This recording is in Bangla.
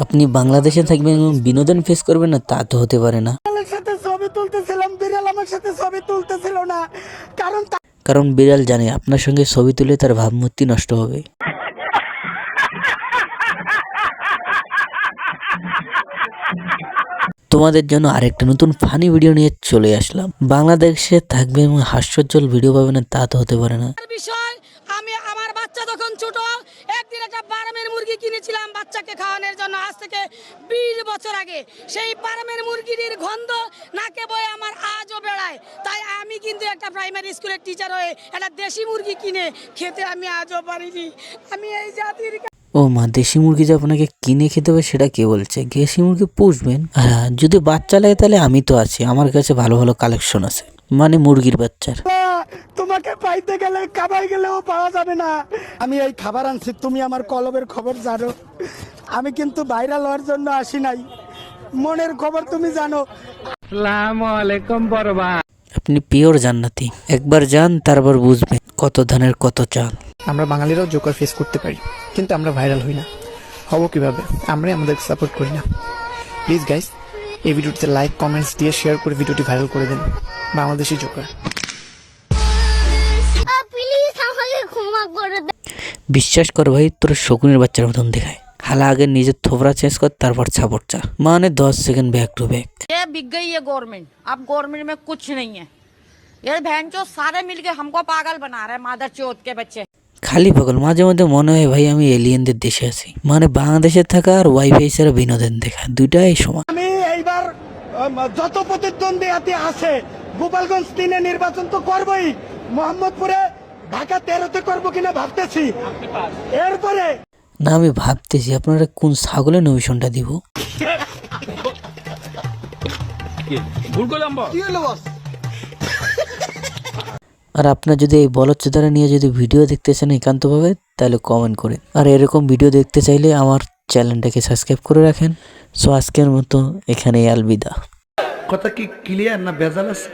আপনি বাংলাদেশে থাকবেন এবং বিনোদন ফেস করবেন না তা তো হতে পারে না। বিড়ালের সাথে ছবি তুলতেছিলাম, বিড়াল আমার সাথে ছবি তুলতেছিল না, কারণ বিড়াল জানে আপনার সঙ্গে ছবি তুলে তার ভাবমূর্তি নষ্ট হবে। তোমাদের জন্য আরেকটা নতুন ফানি ভিডিও নিয়ে চলে আসলাম। বাংলাদেশে থাকবে এবং হাস্যোজ্জ্বল ভিডিও পাবে না তা তো হতে পারে না। বিষয়, আমি আমার বাচ্চা যখন ছোট একদিন একটা ফার্মের মুরগি কিনেছিলাম বাচ্চাকে খাওয়ানোর জন্য, আজ থেকে 20 বছর আগে। সেই ফার্মের মুরগির গন্ধ নাকে বয়ে আমার আজও বেড়ায়। তাই আমি কিন্তু একটা প্রাইমারি স্কুলের টিচার হয়ে একটা দেশি মুরগি কিনে খেতে আমি আজও পারিনি। আমি এই জাতির ও মা, দেশি মুরগি যে আপনাকে কিনে খেতে হবে সেটা কে বলছে? দেশি মুরগি পুষবেন, হ্যাঁ, যদি বাচ্চা লাগে তাহলে আমি তো আছি, আমার কাছে ভালো ভালো কালেকশন আছে, মানে মুরগির বাচ্চার। তোমাকে পাইতে গেলে কাবাই গেলেও পাওয়া যাবে না। আমি এই খাবার আনছি, তুমি আমার কলবের খবর জানো। আমি কিন্তু ভাইরাল হওয়ার জন্য আসি নাই, মনের খবর তুমি জানো। আসসালামু আলাইকুম বড়বা। আপনি পিওর জান্নাতি, একবার যান তারপর বুঝবেন কত ধানের কত চাল। আমরা বাঙালিরাও জোকার ফেস করতে পারি, কিন্তু আমরা ভাইরাল হই না। হব কিভাবে? আমরাই আমাদেরকে সাপোর্ট করি না। প্লিজ গাইস, এই ভিডিওটিতে লাইক কমেন্টস দিয়ে শেয়ার করে ভিডিওটি ভাইরাল করে দিন। বাংলাদেশি জোকার। বিশ্বাস কর ভাই, তোর শকুনের বাচ্চার মতন দেখায়। হালা আগে নিজের থোবরা চেঞ্জ কর, তারপর সাপোর্ট চা, মানে 10 সেকেন্ড ব্যাক টু ব্যাক। ये बिक गई है गवर्नमेंट, अब गवर्नमेंट में कुछ नहीं है। ये बहन चो सारे मिलके हमको पागल बना रहे हैं, मादर चौथ के बच्चे। খালি পাগল, মাঝে মধ্যে মনে হয় ভাই আমি এলিয়েনদের দেশে আছি। মানে বাংলাদেশে থাকা আর ওয়াইফাই ছাড়া বিনোদন দেখা দুইটাই সমান। আমি এইবার যত প্রতিদ্বন্দ্বী আছে, গোপালগঞ্জ 3-এ নির্বাচন তো করবই, মোহাম্মদপুরে, ঢাকা 13-তে করবো কিনা ভাবতেছি। এরপরে না, আমি ভাবতেছি আপনারা কোন ছাগলের নমিশনটা দিব। আর আপনার যদি এই বলচ্চোদারা নিয়ে যদি ভিডিও দেখতে চান একান্তভাবে, তাহলে কমেন্ট করেন। আর এরকম ভিডিও দেখতে চাইলে আমার চ্যানেলটাকে সাবস্ক্রাইব করে রাখেন। সো আজকের মতো এখানেই আলবিদা। কথা কি ক্লিয়ার না ভেজাল আছে?